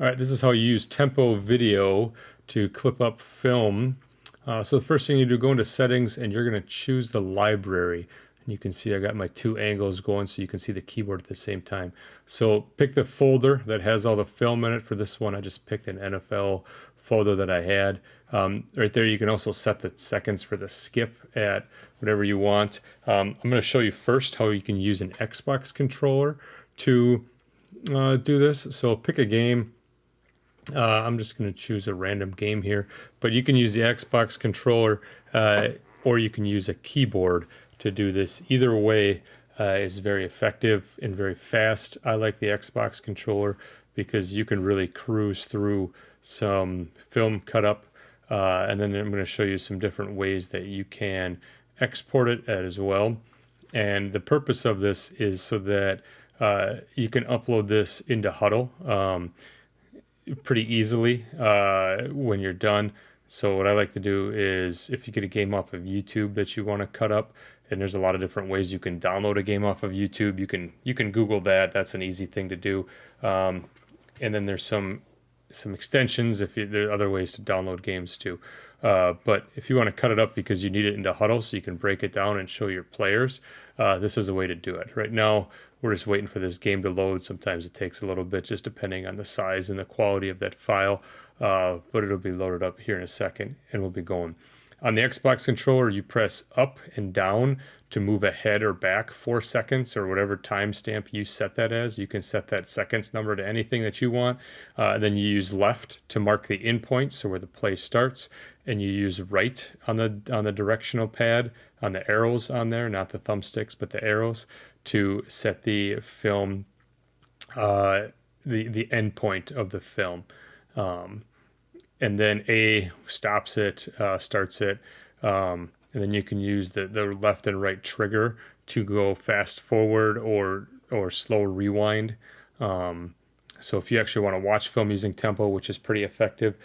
All right, this is how you use tempo video to clip up film. So the first thing you do, go into settings and you're going to choose the library. And you can see I got my two angles going so you can see the keyboard at the same time. So pick the folder that has all the film in it. For this one, I just picked an NFL folder that I had. Right there, you can also set the seconds for the skip at whatever you want. I'm going to show you first how you can use an Xbox controller to do this. So pick a game. I'm just going to choose a random game here, but you can use the Xbox controller or you can use a keyboard to do this. Either way is very effective and very fast. I like the Xbox controller because you can really cruise through some film cut up, and then I'm going to show you some different ways that you can export it as well. And the purpose of this is so that you can upload this into Hudl pretty easily when you're done. So what I like to do is if you get a game off of YouTube that you want to cut up, and there's a lot of different ways you can download a game off of YouTube. You can Google that. That's an easy thing to do. And then there's some extensions there are other ways to download games too. But if you want to cut it up because you need it into Hudl so you can break it down and show your players, this is a way to do it. Right now, we're just waiting for this game to load. Sometimes it takes a little bit just depending on the size and the quality of that file, but it'll be loaded up here in a second and we'll be going. On the Xbox controller, you press up and down to move ahead or back 4 seconds or whatever timestamp you set that as. You can set that seconds number to anything that you want. Then you use left to mark the in point, so where the play starts, and you use right on the directional pad, on the arrows on there, not the thumbsticks, but the arrows, to set the film, the end point of the film. And then A stops it, starts it, and then you can use the left and right trigger to go fast forward or slow rewind. So if you actually want to watch film using tempo, which is pretty effective,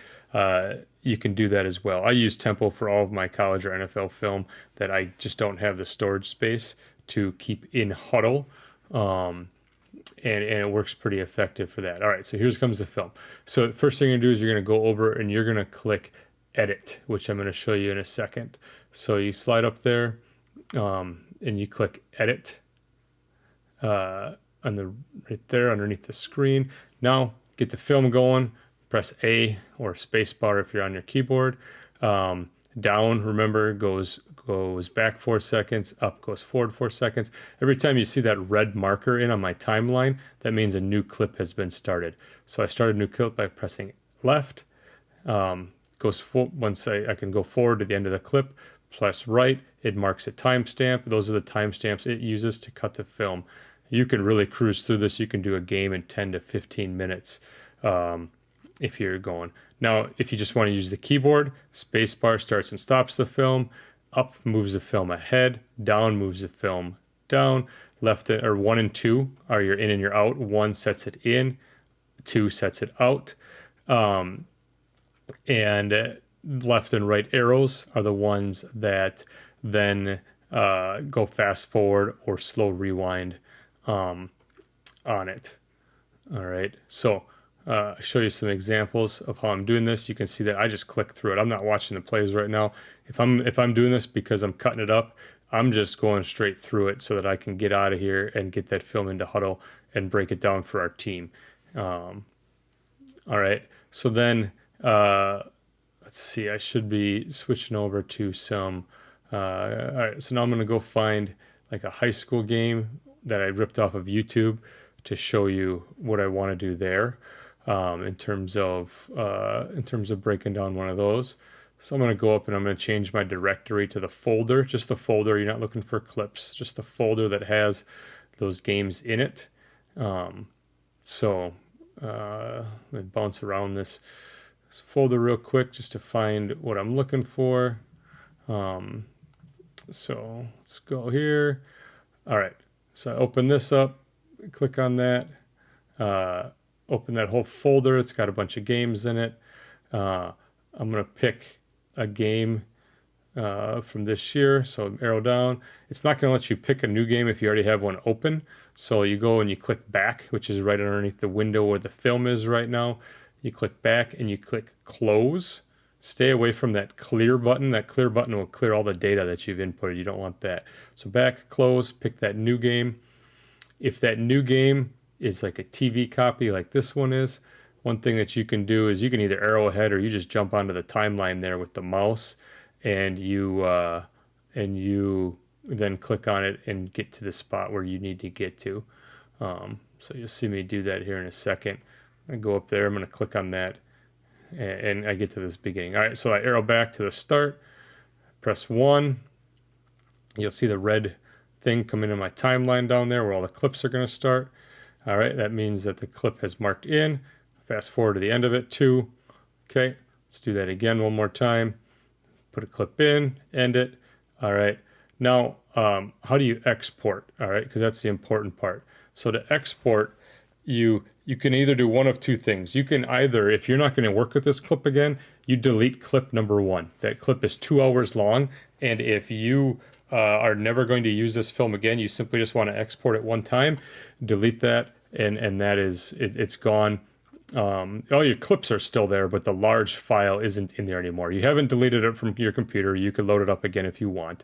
you can do that as well. I use tempo for all of my college or NFL film that I just don't have the storage space to keep in Hudl. And it works pretty effective for that. All right, so here comes the film. So the first thing you're going to do is you're going to go over and you're going to click Edit, which I'm going to show you in a second. So you slide up there and you click Edit right there underneath the screen. Now get the film going. Press A or spacebar if you're on your keyboard. Down, remember, goes back 4 seconds, up goes forward 4 seconds. Every time you see that red marker in on my timeline, that means a new clip has been started. So I started a new clip by pressing left. Once I can go forward to the end of the clip, press right, it marks a timestamp. Those are the timestamps it uses to cut the film. You can really cruise through this. You can do a game in 10 to 15 minutes. If you're going. Now, if you just want to use the keyboard, spacebar starts and stops the film, up moves the film ahead, down moves the film down, left or 1 and 2 are your in and your out. 1 sets it in, 2 sets it out. And left and right arrows are the ones that then go fast forward or slow rewind on it. All right, so show you some examples of how I'm doing this. You can see that I just click through it. I'm not watching the plays right now. If I'm doing this because I'm cutting it up, I'm just going straight through it so that I can get out of here and get that film into Hudl and break it down for our team. All right. So then let's see. I should be switching over to some. All right. So now I'm going to go find like a high school game that I ripped off of YouTube to show you what I want to do there. In terms of breaking down one of those. So I'm going to go up and I'm going to change my directory to the folder, just the folder. You're not looking for clips, just the folder that has those games in it. So let me bounce around this folder real quick just to find what I'm looking for. So let's go here. All right. So I open this up, click on that. Open that whole folder. It's got a bunch of games in it. I'm going to pick a game from this year. So arrow down. It's not going to let you pick a new game if you already have one open. So you go and you click back, which is right underneath the window where the film is right now. you click back and you click close. Stay away from that clear button. That clear button will clear all the data that you've inputted. You don't want that. So back, close, pick that new game. If that new game is like a TV copy like this one is, one thing that you can do is you can either arrow ahead or you just jump onto the timeline there with the mouse, and you then click on it and get to the spot where you need to get to. So you'll see me do that here in a second. I go up there, I'm going to click on that, and I get to this beginning. All right, so I arrow back to the start, press 1. You'll see the red thing come into my timeline down there where all the clips are going to start. All right, that means that the clip has marked in. Fast forward to the end of it, 2. Okay, let's do that again one more time. Put a clip in, end it. All right, now how do you export? All right, because that's the important part. So to export, you can either do one of two things. You can either, if you're not going to work with this clip again, you delete clip number 1. That clip is 2 hours long, and if you are never going to use this film again, you simply just want to export it one time, delete that, and that is it's gone. All your clips are still there, but the large file isn't in there anymore. You haven't deleted it from your computer. You could load it up again if you want.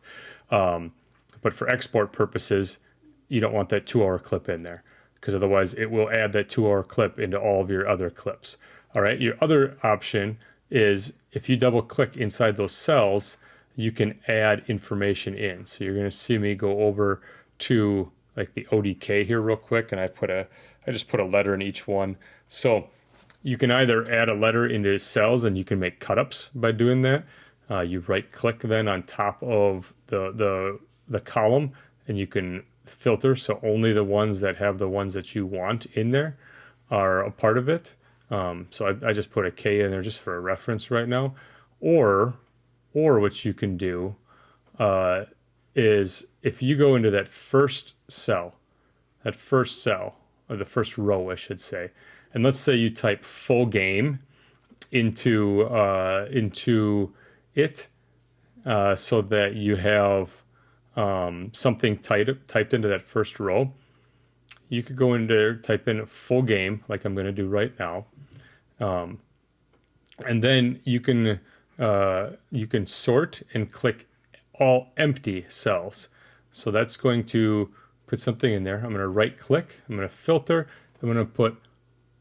But for export purposes, you don't want that 2-hour clip in there, because otherwise it will add that 2-hour clip into all of your other clips. All right. Your other option is if you double click inside those cells, you can add information in. So you're going to see me go over to like the ODK here real quick, and I just put a letter in each one. So you can either add a letter into cells, and you can make cut-ups by doing that. You right-click then on top of the column, and you can filter, so only the ones that have the ones that you want in there are a part of it. So I just put a K in there just for a reference right now. Or what you can do is if you go into that first cell, or the first row, I should say, and let's say you type full game into it, so that you have something typed into that first row. You could go in there, type in full game, like I'm going to do right now, and then you can sort and click all empty cells. So that's going to put something in there. I'm going to right click, I'm going to filter, I'm going to put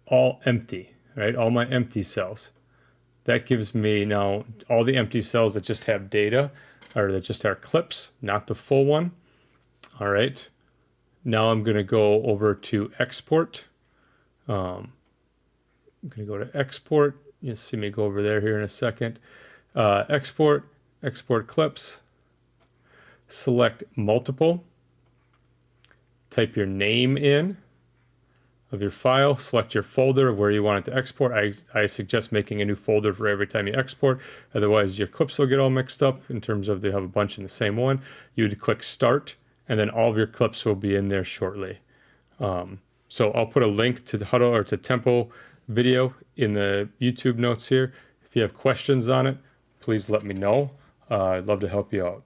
all empty, right? All my empty cells. That gives me now all the empty cells that just have data, or that just are clips, not the full one. All right. Now I'm going to go over to export. I'm going to go to export. You'll see me go over there here in a second. Export clips. Select multiple. Type your name in of your file. Select your folder of where you want it to export. I suggest making a new folder for every time you export. Otherwise, your clips will get all mixed up in terms of they have a bunch in the same one. You would click start, and then all of your clips will be in there shortly. So I'll put a link to the Hudl or to Tempo video in the YouTube notes here. If you have questions on it, please let me know. I'd love to help you out.